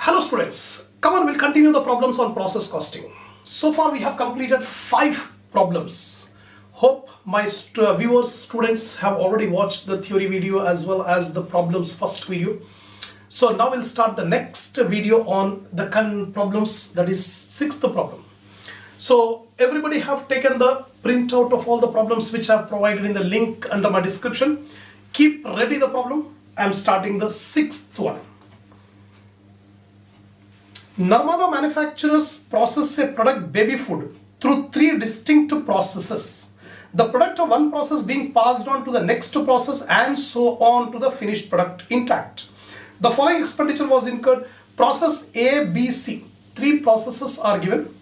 Hello students, come on, we'll continue the problems on process costing. So far we have completed 5 problems. Hope my viewers, students have already watched the theory video as well as the problems first video. So now we'll start the next video on the problems, that is 6th problem. So everybody have taken the printout of all the problems which I have provided in the link under my description. Keep ready the problem. I am starting the 6th one. Narmada manufacturers process a product baby food through 3 distinct processes. The product of one process being passed on to the next process and so on to the finished product intact. The following expenditure was incurred. Process A, B, C. 3 processes are given.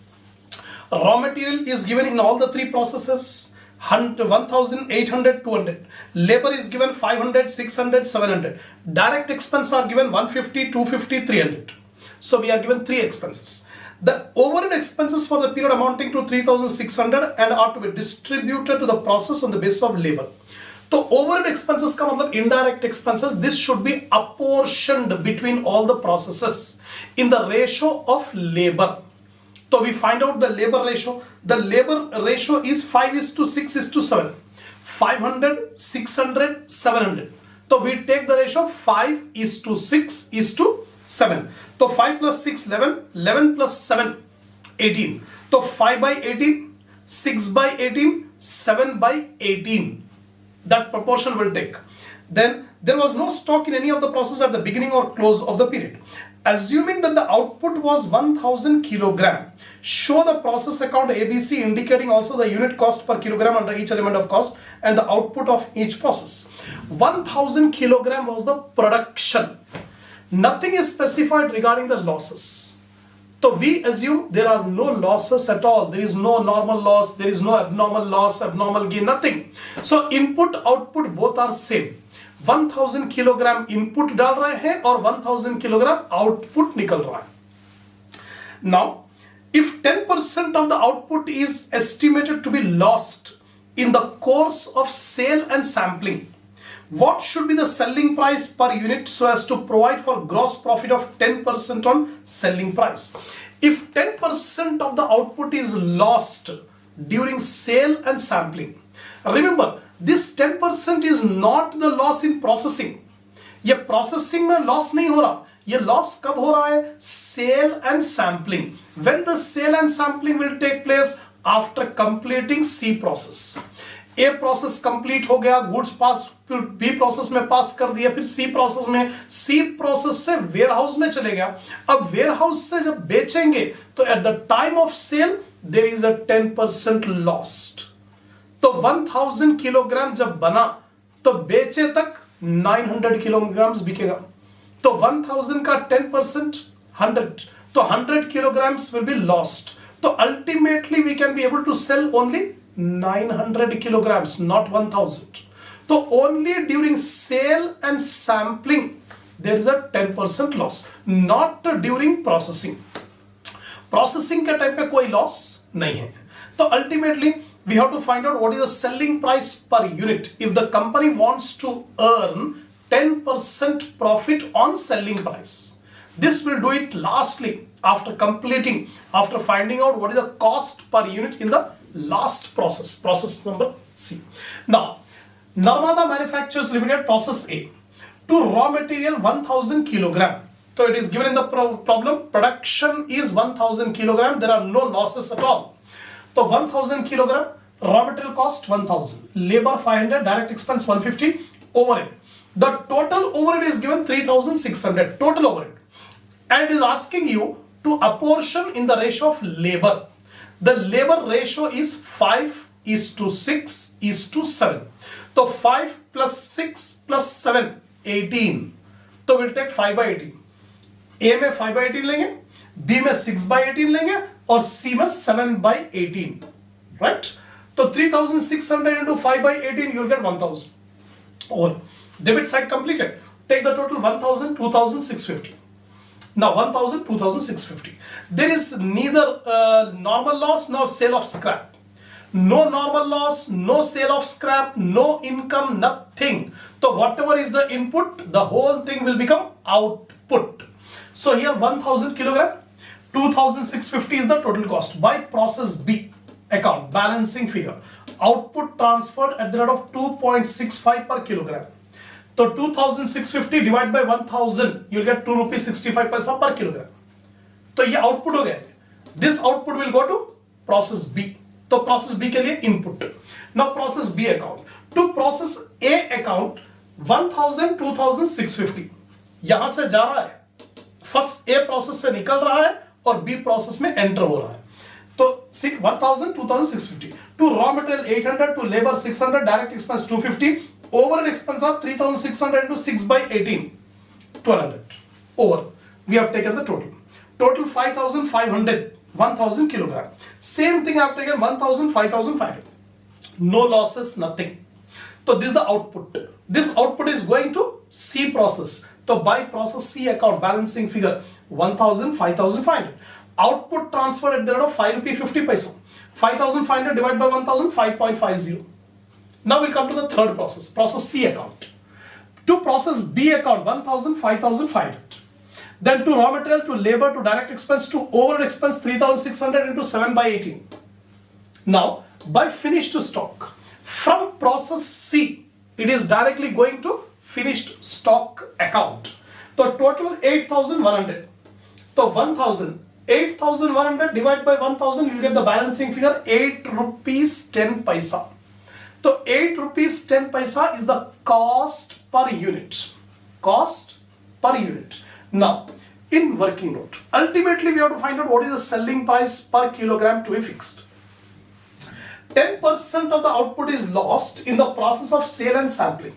Raw material is given in all the 3 processes. 1,800, 200. Labor is given 500, 600, 700. Direct expense are given 150, 250, 300. So we are given 3 expenses. The overhead expenses for the period amounting to 3,600 and are to be distributed to the process on the basis of labor. So overhead expenses का मतलब indirect expenses. This should be apportioned between all the processes in the ratio of labor. So we find out the labor ratio. The labor ratio is 5:6:7. 500, 600, 700. So we take the ratio 5:6:7. So 5 plus 6, 11. 11 plus 7, 18. So 5 by 18, 6 by 18, 7 by 18. That proportion will take. Then there was no stock in any of the process at the beginning or close of the period. Assuming that the output was 1000 kilogram, show the process account ABC indicating also the unit cost per kilogram under each element of cost and the output of each process. 1000 kilogram was the production. Nothing is specified regarding the losses. So we assume there are no losses at all. There is no normal loss, there is no abnormal loss, abnormal gain, nothing. So input, output both are same. 1000 kilogram input डाल रहे हैं और 1000 kilogram output निकल रहा है. Now, if 10% of the output is estimated to be lost in the course of sale and sampling, what should be the selling price per unit so as to provide for gross profit of 10% on selling price? If 10% of the output is lost during sale and sampling, remember this 10% is not the loss in processing. ये processing में loss नहीं हो रहा. ये loss कब हो रहा है? Sale and sampling. When the sale and sampling will take place after completing C process. A process complete हो गया, गुड्स पास, फिर बी प्रोसेस में पास कर दिया, फिर सी प्रोसेस में, सी प्रोसेस से वेयर हाउस में चले गया. अब वेयर हाउस से जब बेचेंगे तो at the time of sale there is a 10% lost. तो 1000 किलोग्राम जब बना तो बेचे तक 900 किलोग्राम बिकेगा. तो 1000 का 10% 100, तो 100 किलोग्राम्स विल बी लॉस्ट. तो ultimately we can be able to sell only 900 kilograms, not 1000. So only during sale and sampling there is a 10% loss, not during processing. Processing के टाइप पे कोई loss नहीं है. तो ultimately we have to find out what is the selling price per unit if the company wants to earn 10% profit on selling price. This will do it lastly after completing, after finding out what is the cost per unit in the last process, process number C. Now, Narmada Manufacturers Limited process A. To raw material 1000 kilogram. So it is given in the problem, production is 1000 kilogram, there are no losses at all. So 1000 kilogram, raw material cost 1000, labor 500, direct expense 150, overhead. The total overhead is given 3600, total overhead. And it is asking you to apportion in the ratio of labor. The labor ratio is 5:6:7. So 5 plus 6 plus 7, 18. So we'll take 5 by 18. A में 5 by 18 लेंगे, B में 6 by 18 लेंगे और C में 7 by 18. Right? So 3600 into 5 by 18, you'll get 1000. Or debit side completed. Take the total 1000, 2650. Now 1000, 2650. There is neither normal loss nor sale of scrap. No normal loss, no sale of scrap, no income, nothing. So whatever is the input, the whole thing will become output. So here 1000 kilogram, 2650 is the total cost. By process B account, balancing figure, output transferred at the rate of 2.65 per kilogram. So 2650 divided by 1000, you will get 2 rupees 65 paisa per kilogram. So ये output हो गया. This output will go to process B. तो process B के लिए input. Now process B account. To process A account, 1000, 2650. यहां से जा रहा है. First A process से निकल रहा है और B process में enter हो रहा है. तो 1000, 2650. To raw material 800, to labor 600, direct expense 250. Overhead expense are 3600 into 6 by 18. 1200. Over. We have taken the total. Total 5500. 1000 kilogram. Same thing I have taken 1000, 5500. No losses, nothing. So this is the output. This output is going to C process. So by process C account, balancing figure 1000, 5500. Output transferred at the rate of 5 rupee 50 paisa. 5500 divided by 1000, 5.50. Now we'll come to the third process, process C account. To process B account, 1000, 5500. Then to raw material, to labor, to direct expense, to overhead expense, 3600 into 7 by 18. Now, by finished stock, from process C, it is directly going to finished stock account. So total 8100. So 8100 divided by 1000, you will get the balancing figure 8 rupees 10 paisa. So 8 rupees 10 paisa is the cost per unit. Cost per unit. Now, in working note, ultimately we have to find out what is the selling price per kilogram to be fixed. 10% of the output is lost in the process of sale and sampling.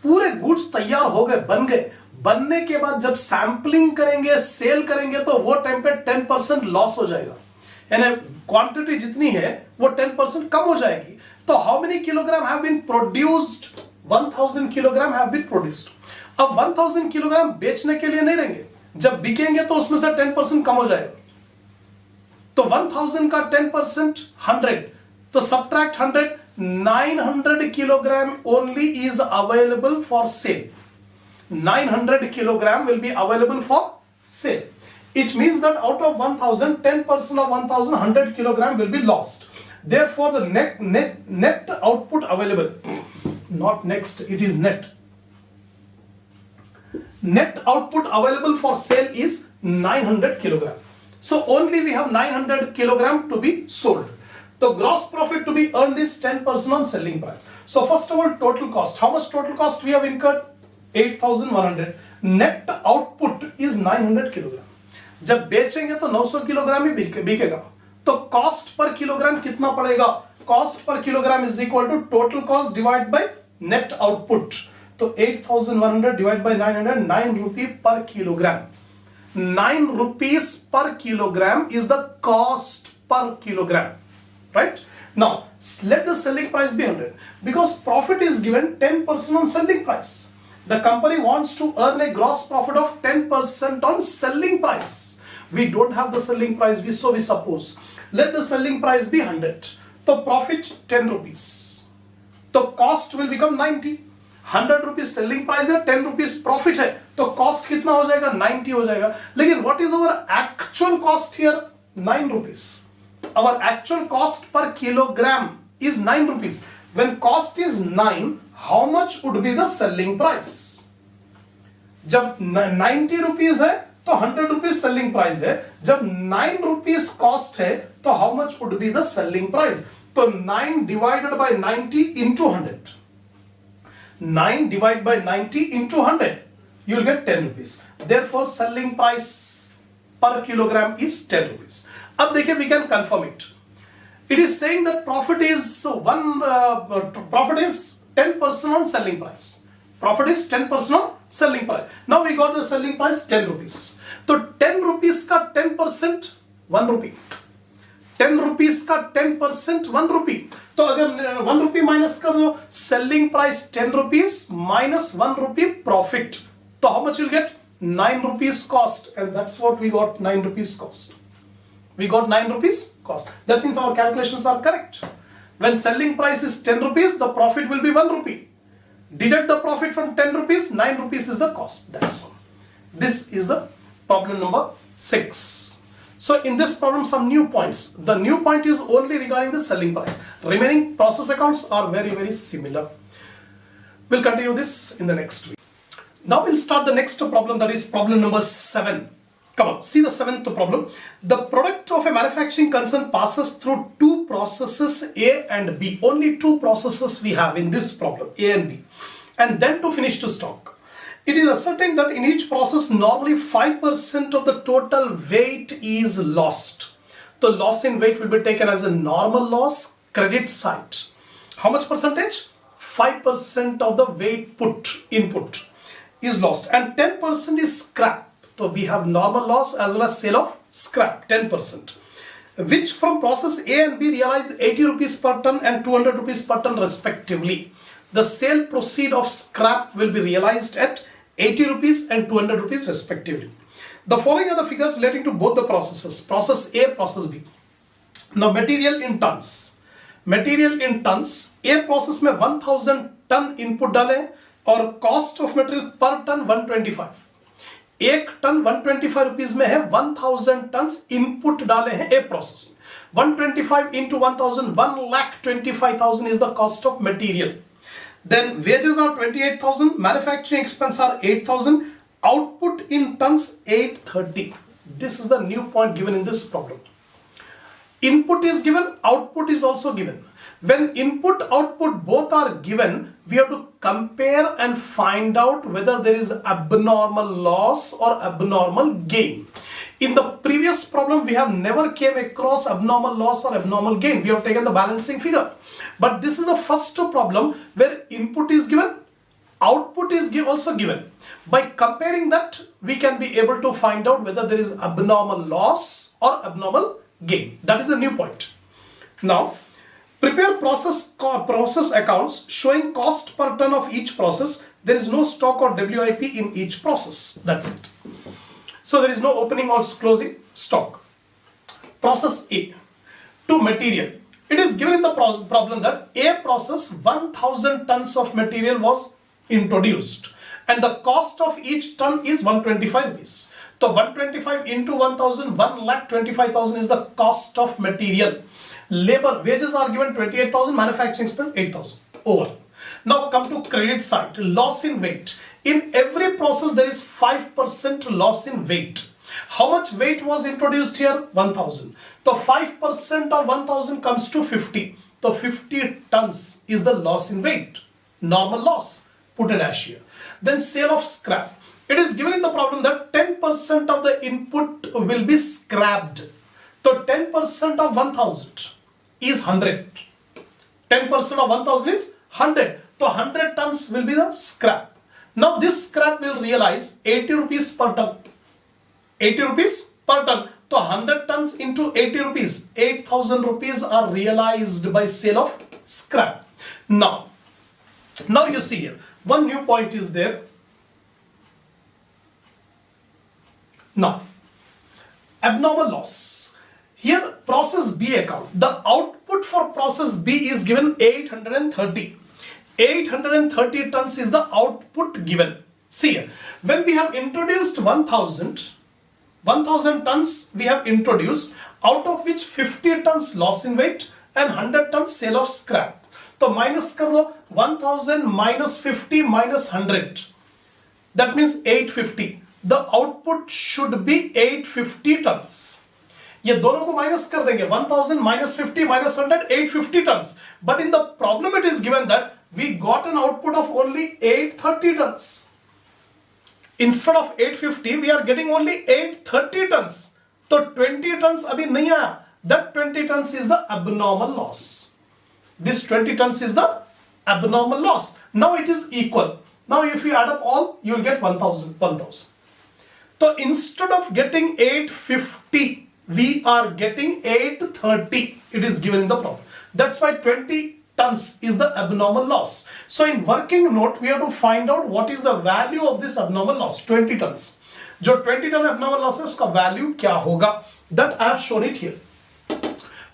पूरे goods तैयार हो गए, बन गए. बनने के बाद जब सैम्पलिंग करेंगे, सेल करेंगे तो वो टाइम पे 10% लॉस हो जाएगा. यानी क्वांटिटी जितनी है वो 10% कम हो जाएगी. तो how many kilogram have been produced? 1000 kilogram have been produced. अब 1000 किलोग्राम बेचने के लिए नहीं रहेंगे. जब बिकेंगे तो उसमें से 10% कम हो जाएगा. तो 1000 का 10% 100. तो subtract 100, 900 kilogram only is available for sale. 900 kilogram will be available for sale. It means that out of 1000, 10% of 1000, 100 kilogram will be lost. Therefore, the net output available, not next, it is net. Net output available for sale is 900 kilogram. So only we have 900 kilogram to be sold. The gross profit to be earned is 10% on selling price. So first of all, total cost. How much total cost we have incurred? 8100. Net output is 900 kilogram. जब बेचेंगे तो 900 kilogram ही बिकेगा. तो cost per kilogram कितना पड़ेगा? Cost per kilogram is equal to total cost divided by net output. तो 8100 divided by 900, 9 rupee per kilogram. 9 rupees per kilogram is the cost per kilogram. Right? Now, let the selling price be 100. Because profit is given 10% on selling price. The company wants to earn a gross profit of 10% on selling price. We don't have the selling price, so we suppose. Let the selling price be 100. So profit 10 rupees. So cost will become 90. 100 rupees selling price है, 10 rupees profit है. तो cost कितना हो जाएगा? 90 हो जाएगा. लेकिन what is our actual cost here? 9 rupees. Our actual cost per kilogram is 9 rupees. When cost is 9, how much would be the selling price? जब 90 rupees है तो 100 rupees selling price है. जब 9 rupees cost है तो how much would be the selling price? तो 9 divided by 90 into 100. 9 divided by 90 into 100. You will get 10 rupees. Therefore, selling price per kilogram is 10 rupees. अब देखिए, we can confirm it. It is saying that profit is 10% on selling price. Profit is 10% on selling price. Now we got the selling price 10 rupees. तो 10 rupees का 10% 1 rupee. 10 rupees का 10% 1 rupee. तो अगर 1 rupee minus कर दो, selling price 10 rupees minus 1 rupee profit. तो how much you'll get? 9 rupees cost, and that's what we got, 9 rupees cost. We got 9 rupees cost. That means our calculations are correct. When selling price is 10 rupees, the profit will be 1 rupee. Deduct the profit from 10 rupees, 9 rupees is the cost. That's all. This is the problem number 6. So in this problem, some new points. The new point is only regarding the selling price. Remaining process accounts are very, very similar. We'll continue this in the next week. Now we'll start the next problem, that is problem number 7. Come on, see the 7th problem. The product of a manufacturing concern passes through two processes, A and B. Only two processes we have in this problem, A and B. And then to finished stock. It is ascertained that in each process, normally 5% of the total weight is lost. The loss in weight will be taken as a normal loss, credit side. How much percentage? 5% of the weight input is lost, and 10% is scrap. So we have normal loss as well as sale of scrap, 10%, which from process A and B realize 80 rupees per ton and 200 rupees per ton respectively. The sale proceed of scrap will be realized at 80 rupees and 200 rupees respectively. The following are the figures relating to both the processes, process A, process B. Now material in tons. Material in tons, A process में 1000 ton input डाले और cost of material per ton 125. एक ton 125 rupees में है, 1000 turns input डाले हैं a process में. 125 into 1000, 1,25,000 is the cost of material. Then wages are 28,000, manufacturing expense are 8,000, output in tons 830. This is the new point given in this problem. Input is given, output is also given. When input, output both are given, we have to compare and find out whether there is abnormal loss or abnormal gain. In the previous problem, we have never came across abnormal loss or abnormal gain. We have taken the balancing figure. But this is the first problem where input is given, output is also given. By comparing that, we can be able to find out whether there is abnormal loss or abnormal gain. That is the new point. Now, prepare process accounts showing cost per ton of each process. There is no stock or WIP in each process. That's it. So there is no opening or closing stock. Process A. To material. It is given in the problem that A process 1000 tons of material was introduced and the cost of each ton is 125 rupees. So 125 into 1000, 1,25,000 is the cost of material. Labor wages are given 28,000, manufacturing expense 8,000. Over. Now come to credit side, loss in weight. In every process there is 5% loss in weight. How much weight was introduced here? 1000. So 5% of 1000 comes to 50. So 50 tons is the loss in weight. Normal loss. Put a dash here. Then sale of scrap. It is given in the problem that 10% of the input will be scrapped. So 10% of 1000 is 100. 10% of 1000 is 100. So 100 tons will be the scrap. Now this scrap will realize 80 rupees per ton. 80 rupees per ton. So 100 tons into 80 rupees. 8,000 rupees are realized by sale of scrap. Now you see here. One new point is there. Now, abnormal loss. Here, process B account. The output for process B is given 830. 830 tons is the output given. See here, when we have introduced 1000 tons we have introduced, out of which 50 tons loss in weight and 100 tons sale of scrap. So minus कर दो 1000 minus 50 minus 100. That means 850. The output should be 850 tons. ये दोनों को minus कर देंगे 1000 minus 50 minus 100 850 tons. But in the problem it is given that we got an output of only 830 tons. Instead of 850 we are getting only 830 tons. So 20 tons अभी नहीं आया. That 20 tons is the abnormal loss. This 20 tons is the abnormal loss. Now it is equal. Now if you add up all, you will get 1000. So instead of getting 850, we are getting 830. It is given in the problem. That's why 20 tons is the abnormal loss. So in working note, we have to find out what is the value of this abnormal loss. 20 tons. जो 20 ton abnormal loss है उसका value क्या होगा? That I have shown it here.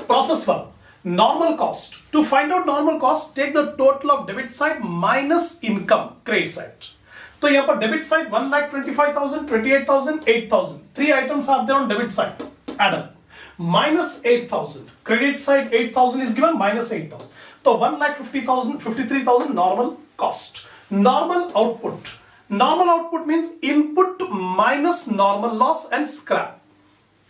Process 1. Normal cost. To find out normal cost, take the total of debit side minus income, credit side. तो यहाँ पर debit side 1,25,000, 28,000, 8,000. 3 items are there on debit side. Add up. Minus 8,000. Credit side 8,000 is given, minus 8,000. So 1,50,000, 53,000 normal cost. Normal output. Normal output means input minus normal loss and scrap.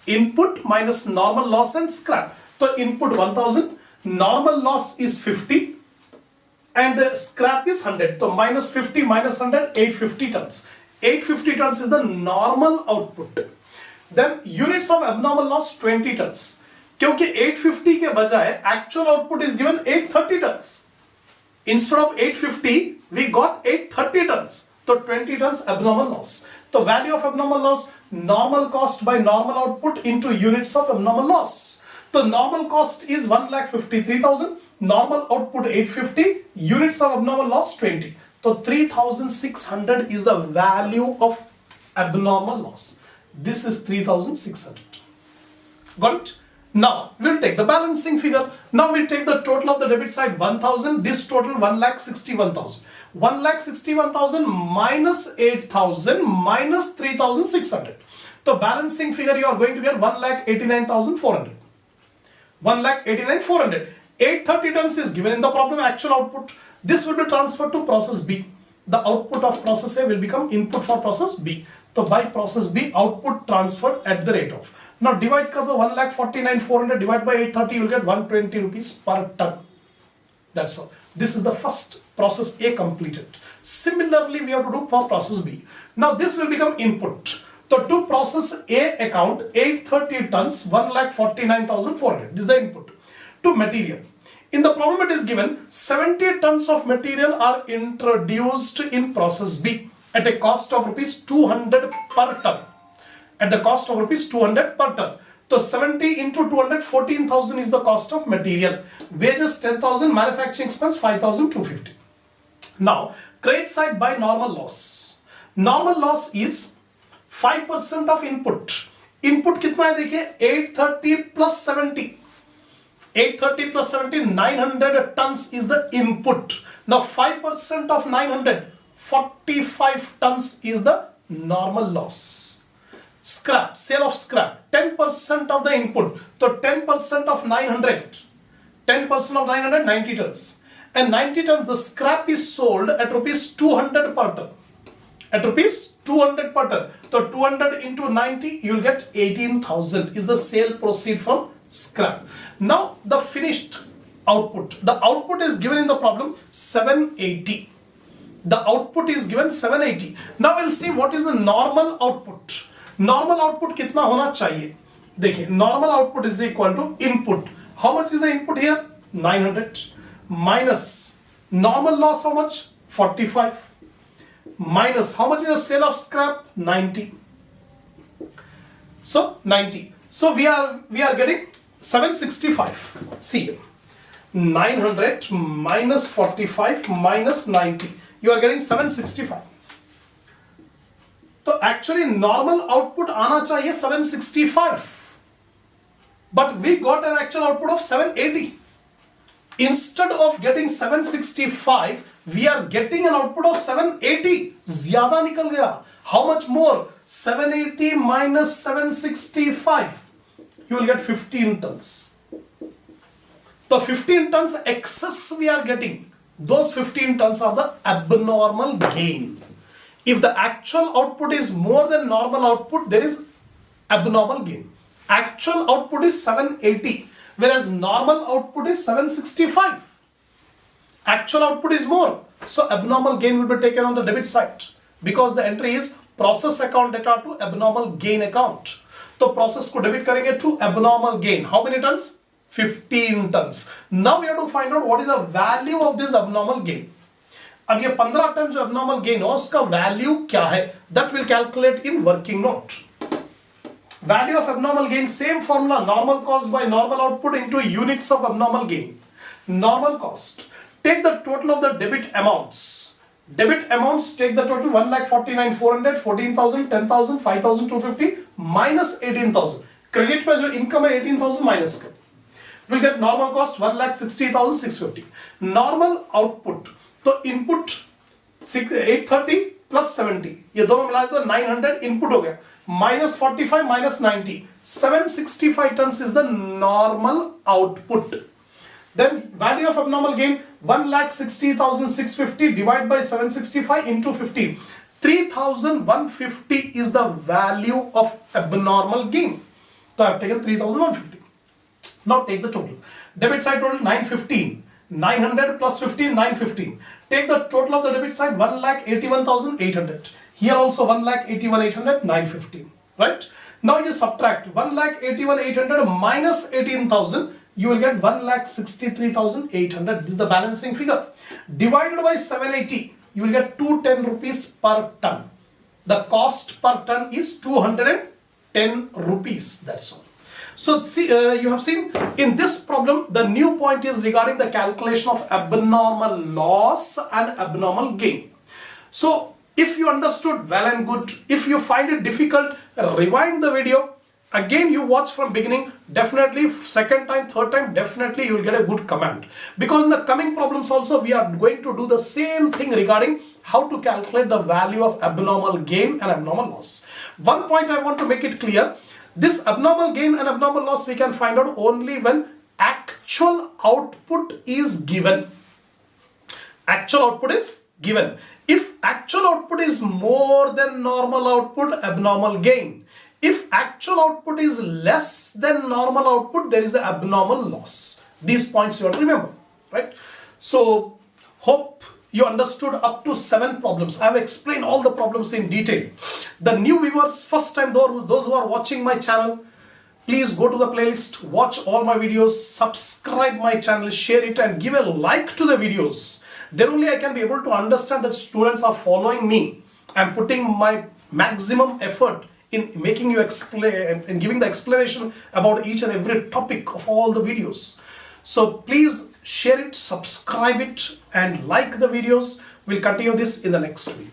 Input minus normal loss and scrap. So input 1,000, normal loss is 50 and the scrap is 100. So minus 50 minus 100, 850 tons. 850 tons is the normal output. Then units of abnormal loss 20 tons. क्योंकि 850 के बजाय actual output is given 830 tons. Instead of 850, we got 830 tons. So 20 tons abnormal loss. The value of abnormal loss, normal cost by normal output into units of abnormal loss. The normal cost is 1,53,000, normal output 850, units of abnormal loss 20. So 3,600 is the value of abnormal loss. This is 3,600. Got it? Now we'll take the balancing figure. Now we'll take the total of the debit side 1,000. This total 1,61,000. 1,61,000 minus 8,000 minus 3,600. The balancing figure you are going to get 1,89,400. 1,89,400. 830 tons is given in the problem actual output. This will be transferred to process B. The output of process A will become input for process B. So by process B, output transferred at the rate of. Now divide kar do 1,49,400 divide by 830, you will get 120 rupees per ton. That's all. This is the first process A completed. Similarly, we have to do for process B. Now this will become input. So to process A account, 830 tons, 1,49,400. This is the input. To material. In the problem it is given, 70 tons of material are introduced in process B at a cost of rupees 200 per ton. At the cost of rupees 200 per ton. So 70 into 200, 14,000 is the cost of material. Wages 10,000, manufacturing expense 5,250. Now, credit side by normal loss. Normal loss is 5% of input. Input कितना है देखिए 830 plus 70. 830 plus 70, 900 tons is the input. Now 5% of 900, 45 tons is the normal loss. Scrap, sale of scrap, 10% of the input. So 10% of 900, 10% of 900, 90 tons. And 90 tons, the scrap is sold at rupees 200 per ton. At rupees 200 per ton. So 200 into 90, you will get 18,000 is the sale proceed from scrap. Now the finished output. The output is given in the problem 780. The output is given 780. Now we'll see what is the normal output. Normal output कितना होना चाहिए? देखिए, normal output is equal to input. How much is the input here? 900 minus normal loss how much? 45 minus how much is the sale of scrap? 90. So 90. So we are getting 765. See, 900 minus 45 minus 90. You are getting 765. So actually normal output आना चाहिए 765. But we got an actual output of 780. Instead of getting 765, we are getting an output of 780. ज़्यादा निकल गया. How much more? 780 minus 765. You will get 15 tons. The 15 tons excess we are getting. Those 15 tons are the abnormal gain. If the actual output is more than normal output, there is abnormal gain. Actual output is 780, whereas normal output is 765. Actual output is more. So abnormal gain will be taken on the debit side because the entry is process account data to abnormal gain account. So process को debit करेंगे to abnormal gain. How many tons? 15 tons. Now we have to find out what is the value of this abnormal gain. अब ये 15 ton जो abnormal gain हो उसका value क्या है? That will calculate in working note. Value of abnormal gain, same formula, normal cost by normal output into units of abnormal gain. Normal cost. Take the total of the debit amounts. Debit amounts, take the total 1,49,400, 14,000, 10,000, 5,250 minus 18,000. Credit में जो income है 18,000 minus कर. We'll get normal cost 1,60,650. Normal output. So input 830 plus 70, ये दोनों मिला तो 900 input हो गया, minus 45 minus 90, 765 tons is the normal output. Then value of abnormal gain 1,60,650 divided by 765 into 15. 3,150 is the value of abnormal gain. So I have taken 3,150. Now take the total. Debit side total 915. 900 plus 15, 915. Take the total of the debit side 1,81,800. Here also 1,81,800, 915. Right? Now you subtract 1,81,800 minus 18,000. You will get 1,63,800. This is the balancing figure. Divided by 780, you will get 210 rupees per ton. The cost per ton is 210 rupees. That's all. So see, you have seen in this problem, the new point is regarding the calculation of abnormal loss and abnormal gain. So if you understood, well and good. If you find it difficult, rewind the video. Again, you watch from beginning. Definitely, second time, third time, definitely you will get a good command. Because in the coming problems also, we are going to do the same thing regarding how to calculate the value of abnormal gain and abnormal loss. One point I want to make it clear. This abnormal gain and abnormal loss we can find out only when actual output is given. Actual output is given. If actual output is more than normal output, abnormal gain. If actual output is less than normal output, there is an abnormal loss. These points you have to remember, right? So, hope you understood up to 7 problems. I have explained all the problems in detail. The new viewers, first time those who are watching my channel, please go to the playlist, watch all my videos, subscribe my channel, share it and give a like to the videos. Then only I can be able to understand that students are following me. I am putting my maximum effort in making you explain and giving the explanation about each and every topic of all the videos. So please share it, subscribe it and like the videos. We'll continue this in the next video.